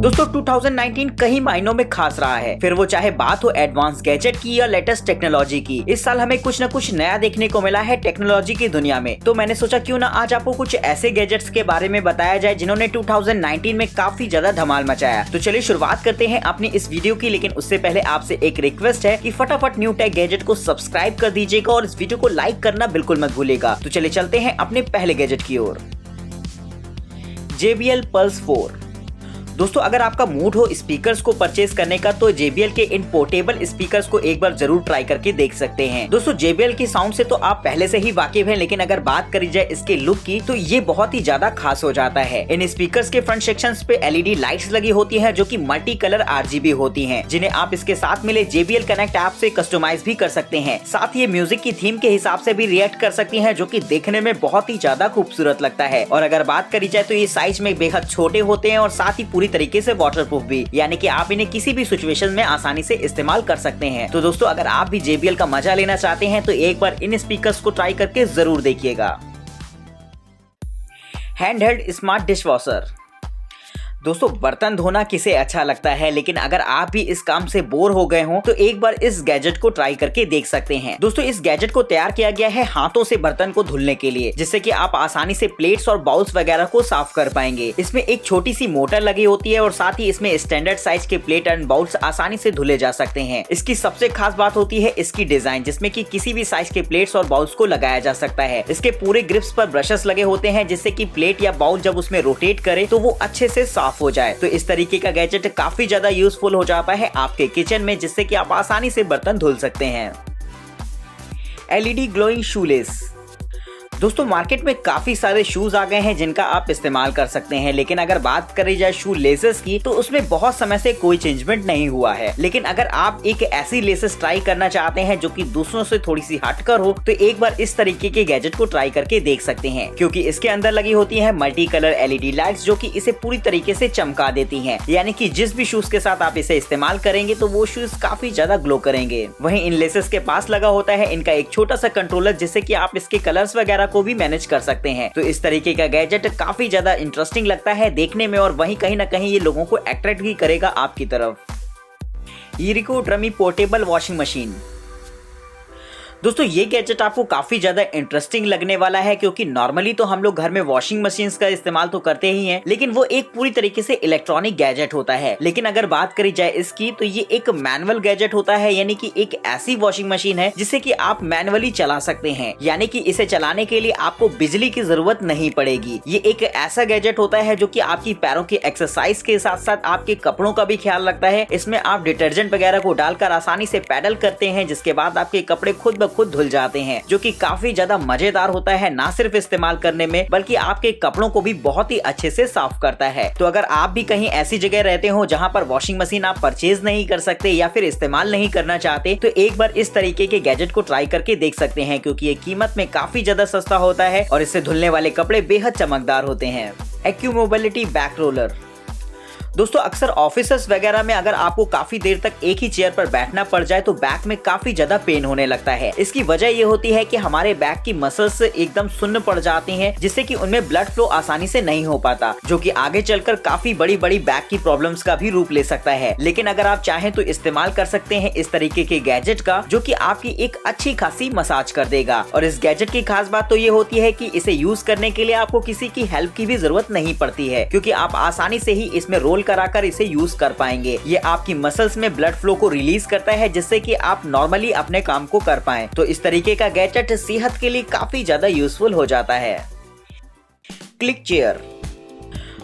दोस्तों 2019 कई मायनों में खास रहा है, फिर वो चाहे बात हो एडवांस गैजेट की या लेटेस्ट टेक्नोलॉजी की। इस साल हमें कुछ न कुछ नया देखने को मिला है टेक्नोलॉजी की दुनिया में। तो मैंने सोचा क्यों ना आज आपको कुछ ऐसे गैजेट्स के बारे में बताया जाए जिन्होंने 2019 में काफी ज्यादा धमाल मचाया। तो चलिए शुरुआत करते हैं अपनी इस वीडियो की, लेकिन उससे पहले आपसे एक रिक्वेस्ट है कि फटाफट न्यू टेक गैजेट को सब्सक्राइब कर दीजिएगा और इस वीडियो को लाइक करना बिल्कुल मत भूलिएगा। तो चलिए चलते हैं अपने पहले गैजेट की ओर। JBL Pulse 4। दोस्तों अगर आपका मूड हो स्पीकर्स को परचेज करने का तो JBL के इन पोर्टेबल स्पीकर्स को एक बार जरूर ट्राई करके देख सकते हैं। दोस्तों JBL की साउंड से तो आप पहले से ही वाकिफ हैं, लेकिन अगर बात करी जाए इसके लुक की तो ये बहुत ही ज्यादा खास हो जाता है। इन स्पीकर्स के फ्रंट सेक्शंस पे LED लाइट्स लगी होती हैं जो कि मल्टी कलर RGB होती हैं, जिन्हें आप इसके साथ मिले JBL कनेक्ट ऐप से कस्टमाइज भी कर सकते हैं। साथ ही म्यूजिक की थीम के हिसाब से भी रिएक्ट कर सकती हैं, जो कि देखने में बहुत ही ज्यादा खूबसूरत लगता है। और अगर बात करी जाए तो ये साइज में बेहद छोटे होते हैं और साथ ही पूरी तरीके से वाटरप्रूफ भी, यानी कि आप इन्हें किसी भी सिचुएशन में आसानी से इस्तेमाल कर सकते हैं। तो दोस्तों अगर आप भी JBL का मजा लेना चाहते हैं तो एक बार इन स्पीकर्स को ट्राई करके जरूर देखिएगा। Hand held smart dishwasher. दोस्तों बर्तन धोना किसे अच्छा लगता है, लेकिन अगर आप भी इस काम से बोर हो गए हो तो एक बार इस गैजेट को ट्राई करके देख सकते हैं। दोस्तों इस गैजेट को तैयार किया गया है हाथों से बर्तन को धुलने के लिए, जिससे कि आप आसानी से प्लेट्स और बाउल्स वगैरह को साफ कर पाएंगे। इसमें एक छोटी सी मोटर लगी होती है और साथ ही इसमें स्टैंडर्ड साइज के प्लेट एंड बाउल्स आसानी से धुले जा सकते हैं। इसकी सबसे खास बात होती है इसकी डिजाइन, जिसमें कि किसी भी साइज के प्लेट्स और बाउल्स को लगाया जा सकता है। इसके पूरे ग्रिप्स पर ब्रशेस लगे होते हैं, जिससे कि प्लेट या बाउल जब उसमें रोटेट करे तो वो अच्छे से साफ हो जाए। तो इस तरीके का गैजेट काफी ज्यादा यूजफुल हो जाता है आपके किचन में, जिससे कि आप आसानी से बर्तन धुल सकते हैं। LED glowing shoelace. दोस्तों मार्केट में काफी सारे शूज आ गए हैं जिनका आप इस्तेमाल कर सकते हैं, लेकिन अगर बात करी जाए शू लेसेस की तो उसमें बहुत समय से कोई चेंजमेंट नहीं हुआ है। लेकिन अगर आप एक ऐसी लेसेस ट्राई करना चाहते हैं जो कि दूसरों से थोड़ी सी हटकर हो तो एक बार इस तरीके के गैजेट को ट्राई करके देख सकते हैं, क्योंकि इसके अंदर लगी होती है मल्टी कलर LED लाइट्स जो कि इसे पूरी तरीके से चमका देती हैं। यानी कि जिस भी शूज के साथ आप इसे इस्तेमाल करेंगे तो वो शूज काफी ज्यादा ग्लो करेंगे। वहीं इन लेसेस के पास लगा होता है इनका एक छोटा सा कंट्रोलर, जिससे कि आप इसके कलर्स वगैरह को भी मैनेज कर सकते हैं। तो इस तरीके का गैजेट काफी ज्यादा इंटरेस्टिंग लगता है देखने में, और वहीं कहीं ना कहीं ये लोगों को अट्रैक्ट भी करेगा आपकी तरफ। इरिको ड्रमी पोर्टेबल वॉशिंग मशीन। दोस्तों ये गैजेट आपको काफी ज्यादा इंटरेस्टिंग लगने वाला है, क्योंकि नॉर्मली तो हम लोग घर में वॉशिंग मशीन्स का इस्तेमाल तो करते ही हैं, लेकिन वो एक पूरी तरीके से इलेक्ट्रॉनिक गैजेट होता है। लेकिन अगर बात करी जाए इसकी तो ये एक मैनुअल गैजेट होता है, यानी कि एक ऐसी वॉशिंग मशीन है जिसे कि आप मैनुअली चला सकते हैं, यानी कि इसे चलाने के लिए आपको बिजली की जरूरत नहीं पड़ेगी। ये एक ऐसा गैजेट होता है जो कि आपकी पैरों की एक्सरसाइज के साथ साथ आपके कपड़ों का भी ख्याल रखता है। इसमें आप डिटर्जेंट वगैरह को डालकर आसानी से पैडल करते हैं, जिसके बाद आपके कपड़े खुद खुद धुल जाते हैं, जो कि काफी ज्यादा मजेदार होता है, ना सिर्फ इस्तेमाल करने में बल्कि आपके कपड़ों को भी बहुत ही अच्छे से साफ करता है। तो अगर आप भी कहीं ऐसी जगह रहते हो जहां पर वॉशिंग मशीन आप परचेज नहीं कर सकते या फिर इस्तेमाल नहीं करना चाहते, तो एक बार इस तरीके के गैजेट को ट्राई करके देख सकते हैं, क्योंकि ये कीमत में काफी ज्यादा सस्ता होता है और इससे धुलने वाले कपड़े बेहद चमकदार होते हैं। एक्यू मोबिलिटी बैक रोलर। दोस्तों अक्सर ऑफिसेस वगैरह में अगर आपको काफी देर तक एक ही चेयर पर बैठना पड़ जाए तो बैक में काफी ज्यादा पेन होने लगता है। इसकी वजह ये होती है कि हमारे बैक की मसल्स एकदम सुन्न पड़ जाती हैं, जिससे कि उनमें ब्लड फ्लो आसानी से नहीं हो पाता, जो कि आगे चलकर काफी बड़ी बड़ी बैक की प्रॉब्लम्स का भी रूप ले सकता है। लेकिन अगर आप चाहें तो इस्तेमाल कर सकते हैं इस तरीके के गैजेट का, जो कि आपकी एक अच्छी खासी मसाज कर देगा। और इस गैजेट की खास बात तो ये होती है कि इसे यूज करने के लिए आपको किसी की हेल्प की भी जरूरत नहीं पड़ती है, क्योंकि आप आसानी से ही इसमें रोल कराकर इसे यूज कर पाएंगे। ये आपकी मसल्स में ब्लड फ्लो को रिलीज करता है, जिससे कि आप नॉर्मली अपने काम को कर पाएं। तो इस तरीके का गैजेट सेहत के लिए काफी ज्यादा यूजफुल हो जाता है। Click chair.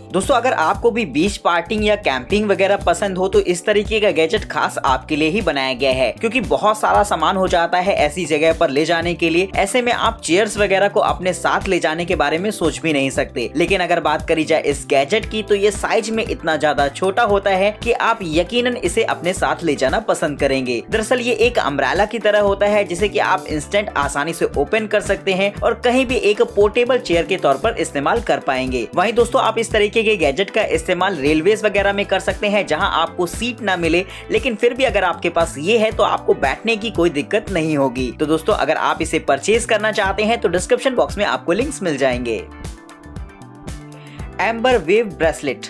दोस्तों अगर आपको भी बीच पार्टिंग या कैंपिंग वगैरह पसंद हो तो इस तरीके का गैजेट खास आपके लिए ही बनाया गया है, क्योंकि बहुत सारा सामान हो जाता है ऐसी जगह पर ले जाने के लिए। ऐसे में आप चेयर्स वगैरह को अपने साथ ले जाने के बारे में सोच भी नहीं सकते। लेकिन अगर बात करी जाए इस गैजेट की तो ये साइज में इतना ज्यादा छोटा होता है कि आप यकीनन इसे अपने साथ ले जाना पसंद करेंगे। दरअसल ये एक अम्ब्रेला की तरह होता है, जिसे कि आप इंस्टेंट आसानी से ओपन कर सकते हैं और कहीं भी एक पोर्टेबल चेयर के तौर पर इस्तेमाल कर पाएंगे। वहीं दोस्तों आप इस तरीके के गैजेट का इस्तेमाल रेलवेज वगैरह में कर सकते हैं, जहां आपको सीट ना मिले, लेकिन फिर भी अगर आपके पास ये है तो आपको बैठने की कोई दिक्कत नहीं होगी। तो दोस्तों अगर आप इसे परचेज करना चाहते हैं तो डिस्क्रिप्शन बॉक्स में आपको लिंक्स मिल जाएंगे। Amber wave bracelet.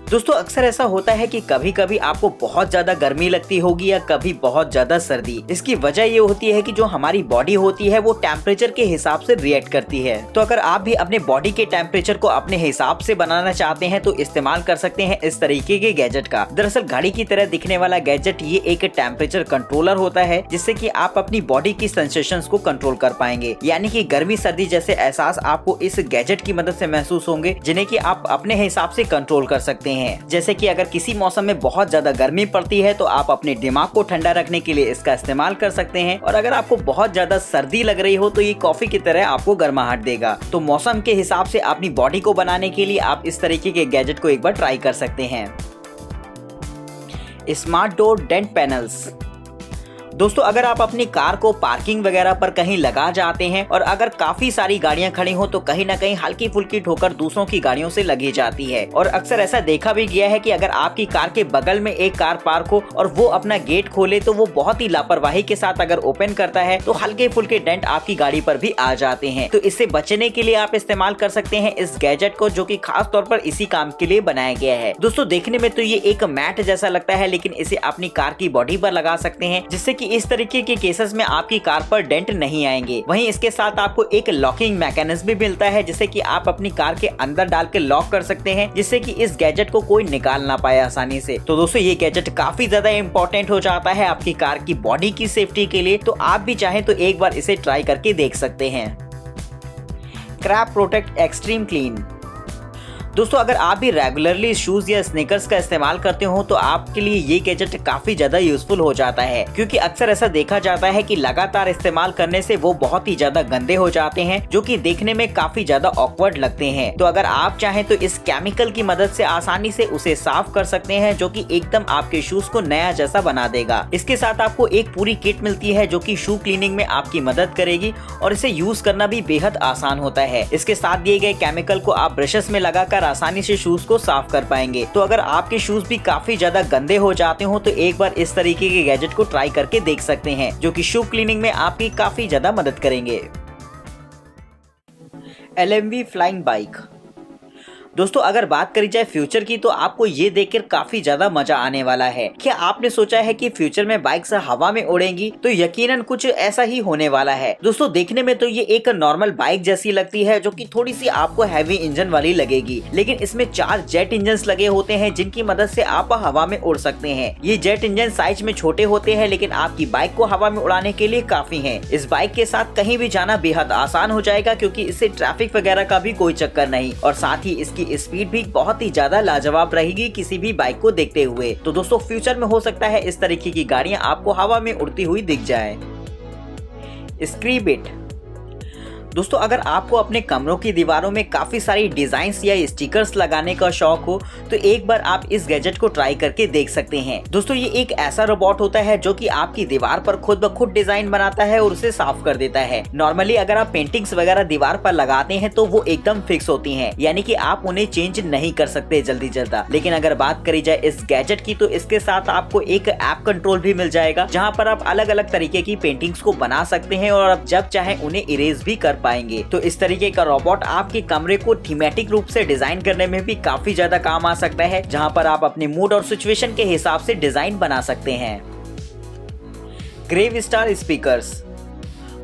दोस्तों अक्सर ऐसा होता है कि कभी कभी आपको बहुत ज्यादा गर्मी लगती होगी या कभी बहुत ज्यादा सर्दी। इसकी वजह ये होती है कि जो हमारी बॉडी होती है वो टेम्परेचर के हिसाब से रिएक्ट करती है। तो अगर आप भी अपने बॉडी के टेम्परेचर को अपने हिसाब से बनाना चाहते हैं तो इस्तेमाल कर सकते हैं इस तरीके के गैजेट का। दरअसल घड़ी की तरह दिखने वाला गैजेट ये एक टेम्परेचर कंट्रोलर होता है, जिससे कि आप अपनी बॉडी की सेंसेशंस को कंट्रोल कर पाएंगे। यानी कि गर्मी सर्दी जैसे एहसास आपको इस गैजेट की मदद से महसूस होंगे, जिन्हें कि आप अपने हिसाब से कंट्रोल कर सकते हैं। जैसे कि अगर किसी मौसम में बहुत ज्यादा गर्मी पड़ती है तो आप अपने दिमाग को ठंडा रखने के लिए इसका इस्तेमाल कर सकते हैं, और अगर आपको बहुत ज्यादा सर्दी लग रही हो तो ये कॉफी की तरह आपको गर्माहट देगा। तो मौसम के हिसाब से अपनी बॉडी को बनाने के लिए आप इस तरीके के गैजेट को एक बार ट्राई कर सकते हैं। Smart door dent panels. दोस्तों अगर आप अपनी कार को पार्किंग वगैरह पर कहीं लगा जाते हैं और अगर काफी सारी गाड़ियां खड़ी हो तो कहीं ना कहीं हल्की फुल्की ठोकर दूसरों की गाड़ियों से लगी जाती है, और अक्सर ऐसा देखा भी गया है कि अगर आपकी कार के बगल में एक कार पार्क हो और वो अपना गेट खोले तो वो बहुत ही लापरवाही के साथ अगर ओपन करता है तो हल्के फुल्के डेंट आपकी गाड़ी पर भी आ जाते हैं। तो इससे बचने के लिए आप इस्तेमाल कर सकते हैं इस गैजेट को, जो कि खास तौर पर इसी काम के लिए बनाया गया है। दोस्तों देखने में तो ये एक मैट जैसा लगता है, लेकिन इसे अपनी कार की बॉडी पर लगा सकते हैं, जिससे कि इस तरीके के केसेस में आपकी कार पर डेंट नहीं आएंगे। वहीं इसके साथ आपको एक लॉकिंग मैकेनिज्म भी मिलता है, जिसे कि आप अपनी कार के अंदर डाल के लॉक कर सकते हैं, जिससे कि इस गैजेट को कोई निकाल ना पाए आसानी से। तो दोस्तों ये गैजेट काफी ज्यादा इंपॉर्टेंट हो जाता है आपकी कार की बॉडी की सेफ्टी के लिए, तो आप भी चाहें तो एक बार इसे ट्राई करके देख सकते हैं। Crep protect extreme clean. दोस्तों अगर आप भी रेगुलरली शूज या स्नीकर्स का इस्तेमाल करते हो तो आपके लिए ये गैजेट काफी ज्यादा यूजफुल हो जाता है, क्योंकि अक्सर ऐसा देखा जाता है कि लगातार इस्तेमाल करने से वो बहुत ही ज्यादा गंदे हो जाते हैं, जो कि देखने में काफी ज्यादा ऑकवर्ड लगते हैं। तो अगर आप चाहें तो इस केमिकल की मदद से आसानी से उसे साफ कर सकते हैं, जो कि एकदम आपके शूज को नया जैसा बना देगा। इसके साथ आपको एक पूरी किट मिलती है जो कि शू क्लीनिंग में आपकी मदद करेगी, और इसे यूज करना भी बेहद आसान होता है। इसके साथ दिए गए केमिकल को आप ब्रशेस में लगाकर आसानी से शूज को साफ कर पाएंगे। तो अगर आपके शूज भी काफी ज्यादा गंदे हो जाते हो तो एक बार इस तरीके के गैजेट को ट्राई करके देख सकते हैं, जो कि शू क्लीनिंग में आपकी काफी ज्यादा मदद करेंगे। LMV flying bike. दोस्तों अगर बात करी जाए फ्यूचर की तो आपको ये देखकर काफी ज्यादा मजा आने वाला है। क्या आपने सोचा है कि फ्यूचर में बाइक्स हवा में उड़ेंगी? तो यकीनन कुछ ऐसा ही होने वाला है। दोस्तों देखने में तो ये एक नॉर्मल बाइक जैसी लगती है, जो कि थोड़ी सी आपको हैवी इंजन वाली लगेगी, लेकिन इसमें 4 जेट इंजन लगे होते हैं, जिनकी मदद से आप हवा में उड़ सकते हैं। ये जेट इंजन साइज में छोटे होते हैं, लेकिन आपकी बाइक को हवा में उड़ाने के लिए काफी है। इस बाइक के साथ कहीं भी जाना बेहद आसान हो जाएगा, क्योंकि इससे ट्रैफिक वगैरह का भी कोई चक्कर नहीं, और साथ ही इसकी स्पीड भी बहुत ही ज्यादा लाजवाब रहेगी किसी भी बाइक को देखते हुए। तो दोस्तों फ्यूचर में हो सकता है इस तरीके की गाड़ियां आपको हवा में उड़ती हुई दिख जाए। स्क्रीबिट। दोस्तों अगर आपको अपने कमरों की दीवारों में काफी सारी डिजाइन्स या स्टिकर्स लगाने का शौक हो तो एक बार आप इस गैजेट को ट्राई करके देख सकते हैं। दोस्तों ये एक ऐसा रोबोट होता है जो कि आपकी दीवार पर खुद ब खुद डिजाइन बनाता है और उसे साफ कर देता है। नॉर्मली अगर आप पेंटिंग्स वगैरह दीवार पर लगाते हैं तो वो एकदम फिक्स होती हैं, यानी कि आप उन्हें चेंज नहीं कर सकते जल्दी जल्दा। लेकिन अगर बात करी जाए इस गैजेट की तो इसके साथ आपको एक ऐप कंट्रोल भी मिल जाएगा, जहाँ पर आप अलग अलग तरीके की पेंटिंग्स को बना सकते हैं और आप जब चाहे उन्हें इरेज भी कर पाएंगे। तो इस तरीके का रोबोट आपके कमरे को थीमेटिक रूप से डिजाइन करने में भी काफी ज्यादा काम आ सकता है, जहां पर आप अपने मूड और सिचुएशन के हिसाब से डिजाइन बना सकते हैं। Gravastar speakers.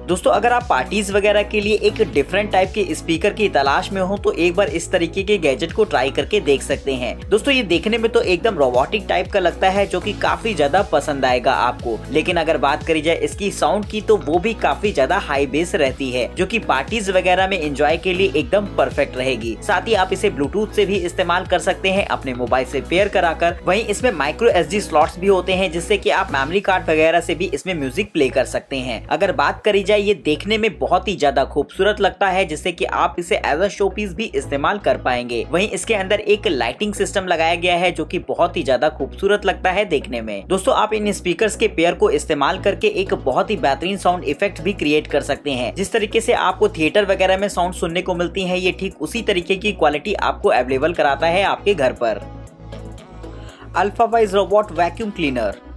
दोस्तों अगर आप पार्टीज वगैरह के लिए एक डिफरेंट टाइप के स्पीकर की तलाश में हो तो एक बार इस तरीके के गैजेट को ट्राई करके देख सकते हैं। दोस्तों ये देखने में तो एकदम रोबोटिक टाइप का लगता है, जो कि काफी ज्यादा पसंद आएगा आपको। लेकिन अगर बात करी जाए इसकी साउंड की तो वो भी काफी ज्यादा हाई बेस रहती है, जो कि पार्टीज वगैरह में एंजॉय के लिए एकदम परफेक्ट रहेगी। साथ ही आप इसे ब्लूटूथ से भी इस्तेमाल कर सकते हैं अपने मोबाइल से पेयर कराकर। वहीं इसमें माइक्रो SD स्लॉट्स भी होते हैं, जिससे कि आप मेमोरी कार्ड वगैरह से भी इसमें म्यूजिक प्ले कर सकते हैं। अगर बात करी जाए ये देखने में बहुत ही ज्यादा खूबसूरत लगता है, जिससे कि आप इसे एज अ शो पीस भी इस्तेमाल कर पाएंगे। वहीं इसके अंदर एक लाइटिंग सिस्टम लगाया गया है, जो कि बहुत ही ज्यादा खूबसूरत लगता है देखने में। दोस्तों आप इन स्पीकर्स के पेयर को इस्तेमाल करके एक बहुत ही बेहतरीन साउंड इफेक्ट भी क्रिएट कर सकते हैं। जिस तरीके से आपको थिएटर वगैरह में साउंड सुनने को मिलती है, ये ठीक उसी तरीके की क्वालिटी आपको अवेलेबल कराता है आपके घर पर। अल्फावाइज रोबोट वैक्यूम क्लीनर।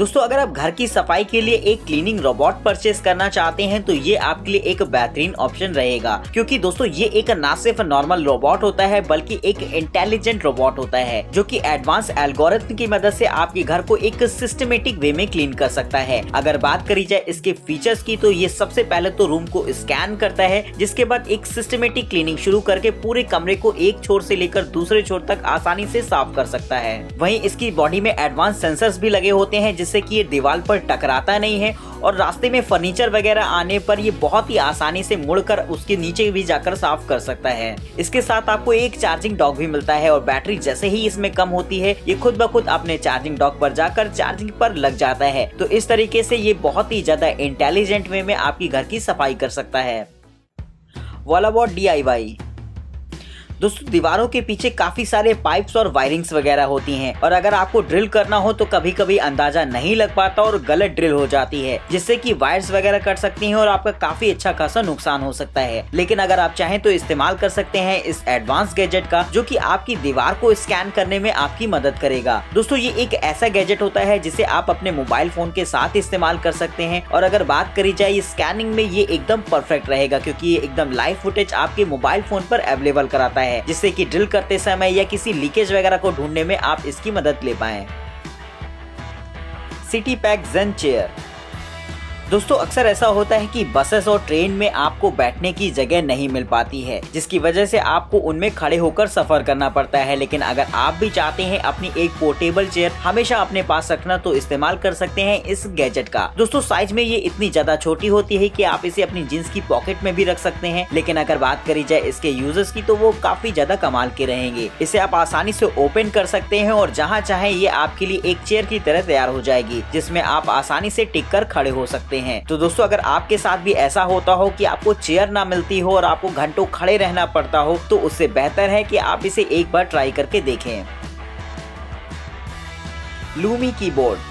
दोस्तों अगर आप घर की सफाई के लिए एक क्लीनिंग रोबोट परचेस करना चाहते हैं तो ये आपके लिए एक बेहतरीन ऑप्शन रहेगा, क्योंकि दोस्तों ये एक ना सिर्फ नॉर्मल रोबोट होता है बल्कि एक इंटेलिजेंट रोबोट होता है जो कि एडवांस एल्गोरिथम की मदद से आपके घर को एक सिस्टमेटिक वे में क्लीन कर सकता है। अगर बात करी जाए इसके फीचर्स की तो ये सबसे पहले तो रूम को स्कैन करता है, जिसके बाद एक सिस्टमेटिक क्लीनिंग शुरू करके पूरे कमरे को एक छोर से लेकर दूसरे छोर तक आसानी से साफ कर सकता है। वहीं इसकी बॉडी में एडवांस सेंसर्स भी लगे होते हैं जिससे कि ये दीवार पर टकराता नहीं है और रास्ते में फर्नीचर वगैरह आने पर ये बहुत ही आसानी से मुड़कर उसके नीचे भी जाकर साफ कर सकता है। इसके साथ आपको एक चार्जिंग डॉक भी मिलता है और बैटरी जैसे ही इसमें कम होती है ये खुद ब खुद अपने चार्जिंग डॉक पर जाकर चार्जिंग पर लग जाता है। तो इस तरीके से ये बहुत ही ज्यादा इंटेलिजेंट वे में आपकी घर की सफाई कर सकता है। वॉलाबॉट DIY। दोस्तों दीवारों के पीछे काफी सारे पाइप्स और वायरिंग्स वगैरह होती हैं और अगर आपको ड्रिल करना हो तो कभी कभी अंदाजा नहीं लग पाता और गलत ड्रिल हो जाती है, जिससे कि वायर्स वगैरह कट सकती हैं और आपका काफी अच्छा खासा नुकसान हो सकता है। लेकिन अगर आप चाहें तो इस्तेमाल कर सकते हैं इस एडवांस गैजेट का जो कि आपकी दीवार को स्कैन करने में आपकी मदद करेगा। दोस्तों ये एक ऐसा गैजेट होता है जिसे आप अपने मोबाइल फोन के साथ इस्तेमाल कर सकते हैं और अगर बात करी जाए स्कैनिंग में ये एकदम परफेक्ट रहेगा, क्योंकि ये एकदम लाइव फुटेज आपके मोबाइल फोन पर अवेलेबल कराता है जिससे कि ड्रिल करते समय या किसी लीकेज वगैरह को ढूंढने में आप इसकी मदद ले पाएं। सिटी पैक जेन चेयर। दोस्तों अक्सर ऐसा होता है कि बसेस और ट्रेन में आपको बैठने की जगह नहीं मिल पाती है, जिसकी वजह से आपको उनमें खड़े होकर सफर करना पड़ता है। लेकिन अगर आप भी चाहते हैं अपनी एक पोर्टेबल चेयर हमेशा अपने पास रखना तो इस्तेमाल कर सकते हैं इस गैजेट का। दोस्तों साइज में ये इतनी ज्यादा छोटी होती है कि आप इसे अपनी जींस की पॉकेट में भी रख सकते हैं। लेकिन अगर बात करी जाए इसके यूजर्स की तो वो काफी ज्यादा कमाल के रहेंगे। इसे आप आसानी से ओपन कर सकते हैं और जहाँ चाहे ये आपके लिए एक चेयर की तरह तैयार हो जाएगी, जिसमें आप आसानी से टिक कर खड़े हो सकते हैं। तो दोस्तों अगर आपके साथ भी ऐसा होता हो कि आपको चेयर ना मिलती हो और आपको घंटों खड़े रहना पड़ता हो तो उससे बेहतर है कि आप इसे एक बार ट्राई करके देखें। Lumi keyboard.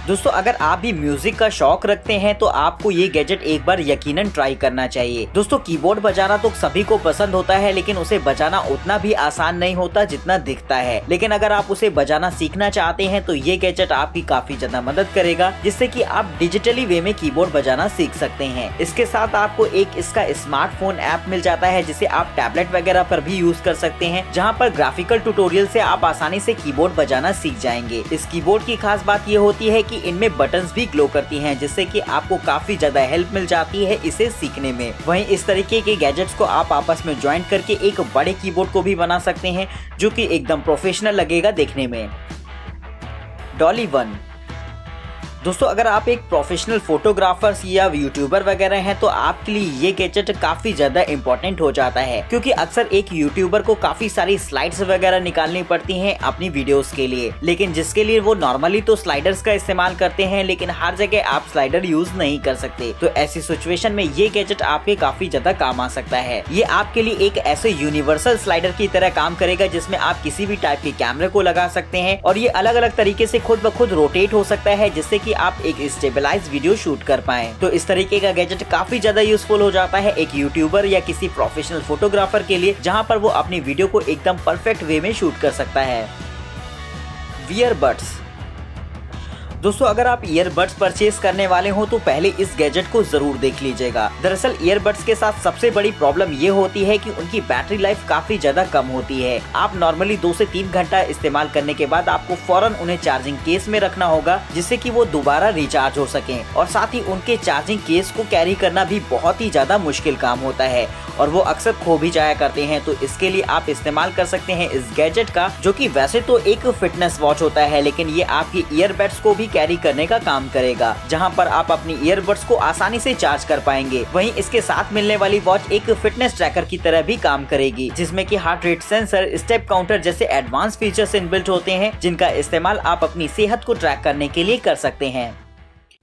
दोस्तों अगर आप भी म्यूजिक का शौक रखते हैं तो आपको ये गैजेट एक बार यकीनन ट्राई करना चाहिए। दोस्तों कीबोर्ड बजाना तो सभी को पसंद होता है, लेकिन उसे बजाना उतना भी आसान नहीं होता जितना दिखता है। लेकिन अगर आप उसे बजाना सीखना चाहते हैं तो ये गैजेट आपकी काफी ज्यादा मदद करेगा, जिससे कि आप डिजिटली वे में कीबोर्ड बजाना सीख सकते हैं। इसके साथ आपको एक इसका स्मार्टफोन ऐप मिल जाता है जिसे आप टैबलेट वगैरह पर भी यूज कर सकते हैं, जहाँ पर ग्राफिकल ट्यूटोरियल से आप आसानी से कीबोर्ड बजाना सीख जाएंगे। इस कीबोर्ड की खास बात ये होती है कि इनमें बटन्स भी ग्लो करती हैं, जिससे कि आपको काफी ज्यादा हेल्प मिल जाती है इसे सीखने में। वहीं इस तरीके के गैजेट्स को आप आपस में ज्वाइन करके एक बड़े कीबोर्ड को भी बना सकते हैं जो कि एकदम प्रोफेशनल लगेगा देखने में। डॉली वन। दोस्तों अगर आप एक प्रोफेशनल फोटोग्राफर्स या यूट्यूबर वगैरह हैं तो आपके लिए ये गैजेट काफी ज्यादा इम्पोर्टेंट हो जाता है, क्योंकि अक्सर एक यूट्यूबर को काफी सारी स्लाइड्स वगैरह निकालनी पड़ती हैं अपनी वीडियोस के लिए, लेकिन जिसके लिए वो नॉर्मली तो स्लाइडर्स का इस्तेमाल करते हैं, लेकिन हर जगह आप स्लाइडर यूज नहीं कर सकते। तो ऐसी सिचुएशन में ये गैजेट आपके काफी ज्यादा काम आ सकता है। ये आपके लिए एक ऐसे यूनिवर्सल स्लाइडर की तरह काम करेगा जिसमें आप किसी भी टाइप के कैमरे को लगा सकते हैं और ये अलग अलग तरीके से खुद ब खुद रोटेट हो सकता है, जिससे कि आप एक स्टेबलाइज वीडियो शूट कर पाएं। तो इस तरीके का गैजेट काफी ज्यादा यूजफुल हो जाता है एक यूट्यूबर या किसी प्रोफेशनल फोटोग्राफर के लिए, जहां पर वो अपनी वीडियो को एकदम परफेक्ट वे में शूट कर सकता है। ईयरबड्स। दोस्तों अगर आप ईयरबड्स परचेज करने वाले हो तो पहले इस गैजेट को जरूर देख लीजिएगा। दरअसल ईयरबड्स के साथ सबसे बड़ी प्रॉब्लम ये होती है कि उनकी बैटरी लाइफ काफी ज्यादा कम होती है। आप नॉर्मली 2 से 3 घंटा इस्तेमाल करने के बाद आपको फौरन उन्हें चार्जिंग केस में रखना होगा, जिससे कि वो दोबारा रिचार्ज हो सकें। और साथ ही उनके चार्जिंग केस को कैरी करना भी बहुत ही ज्यादा मुश्किल काम होता है और वो अक्सर खो भी जाया करते हैं। तो इसके लिए आप इस्तेमाल कर सकते हैं इस गैजेट का, जो कि वैसे तो एक फिटनेस वॉच होता है, लेकिन ये आपकी ईयरबड्स को भी कैरी करने का काम करेगा, जहां पर आप अपनी ईयरबड्स को आसानी से चार्ज कर पाएंगे। वहीं इसके साथ मिलने वाली वॉच एक फिटनेस ट्रैकर की तरह भी काम करेगी, जिसमें कि heart rate sensor, step counter जैसे एडवांस फीचर्स इनबिल्ट होते हैं, जिनका इस्तेमाल आप अपनी सेहत को ट्रैक करने के लिए कर सकते हैं।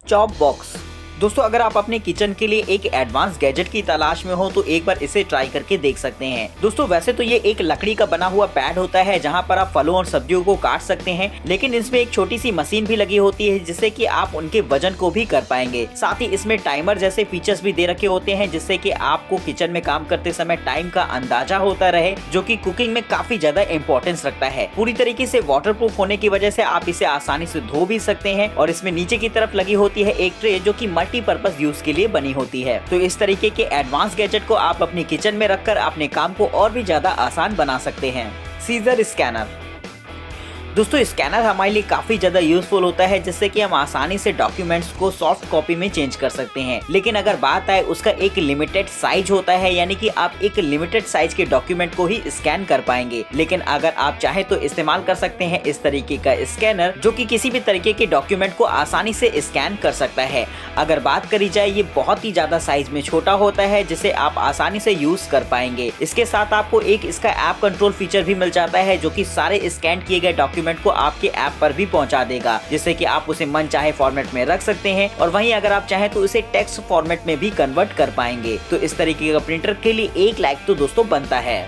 Chop box. दोस्तों अगर आप अपने किचन के लिए एक एडवांस गैजेट की तलाश में हो तो एक बार इसे ट्राई करके देख सकते हैं। दोस्तों वैसे तो ये एक लकड़ी का बना हुआ पैड होता है जहां पर आप फलों और सब्जियों को काट सकते हैं, लेकिन इसमें एक छोटी सी मशीन भी लगी होती है जिससे कि आप उनके वजन को भी कर पाएंगे। साथ ही इसमें टाइमर जैसे फीचर्स भी दे रखे होते हैं जिससे कि आपको किचन में काम करते समय टाइम का अंदाजा होता रहे, जो कि कुकिंग में काफी ज्यादा इंपॉर्टेंस रखता है। पूरी तरीके से वाटरप्रूफ होने की वजह से आप इसे आसानी से धो भी सकते हैं और इसमें नीचे की तरफ लगी होती है एक ट्रे जो कि मल्टीपर्पज यूज के लिए बनी होती है। तो इस तरीके के एडवांस गैजेट को आप अपनी किचन में रखकर अपने काम को और भी ज्यादा आसान बना सकते हैं। Scissor scanner. दोस्तों स्कैनर हमारे लिए काफी ज्यादा यूजफुल होता है जिससे कि हम आसानी से डॉक्यूमेंट्स को सॉफ्ट कॉपी में चेंज कर सकते हैं, लेकिन अगर बात आए उसका एक लिमिटेड साइज होता है, यानी कि आप एक लिमिटेड साइज के डॉक्यूमेंट को ही स्कैन कर पाएंगे। लेकिन अगर आप चाहे तो इस्तेमाल कर सकते हैं इस तरीके का स्कैनर जो कि किसी भी तरीके के डॉक्यूमेंट को आसानी से स्कैन कर सकता है। अगर बात करी जाए ये बहुत ही ज्यादा साइज में छोटा होता है जिसे आप आसानी से यूज कर पाएंगे। इसके साथ आपको एक इसका ऐप कंट्रोल फीचर भी मिल जाता है जो कि सारे स्कैन किए गए डॉक्यूमेंट को आपके ऐप पर भी पहुंचा देगा, जिससे कि आप उसे मन चाहे फॉर्मेट में रख सकते हैं और वहीं अगर आप चाहें तो उसे टेक्स्ट फॉर्मेट में भी कन्वर्ट कर पाएंगे। तो इस तरीके का प्रिंटर के लिए 1 लाइक तो दोस्तों बनता है।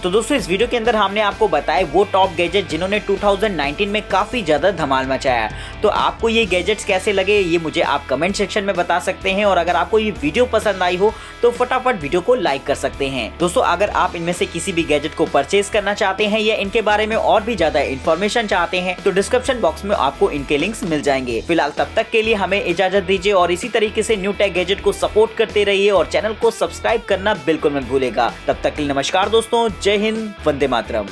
तो दोस्तों इस वीडियो के अंदर हमने आपको बताया वो टॉप गैजेट जिन्होंने 2019 में काफी ज्यादा धमाल मचाया। तो आपको ये गैजेट्स कैसे लगे ये मुझे आप कमेंट सेक्शन में बता सकते हैं, और अगर आपको ये वीडियो पसंद आई हो तो फटाफट वीडियो को लाइक कर सकते हैं। दोस्तों अगर आप इनमें से किसी भी गैजेट को परचेज करना चाहते हैं या इनके बारे में और भी ज्यादा इन्फॉर्मेशन चाहते हैं तो डिस्क्रिप्शन बॉक्स में आपको इनके लिंक्स मिल जाएंगे। फिलहाल तब तक के लिए हमें इजाजत दीजिए और इसी तरीके से न्यू टेक गैजेट को सपोर्ट करते रहिए और चैनल को सब्सक्राइब करना बिल्कुल मत भूलेगा। तब तक के लिए नमस्कार दोस्तों, जय हिंद, वंदे मातरम।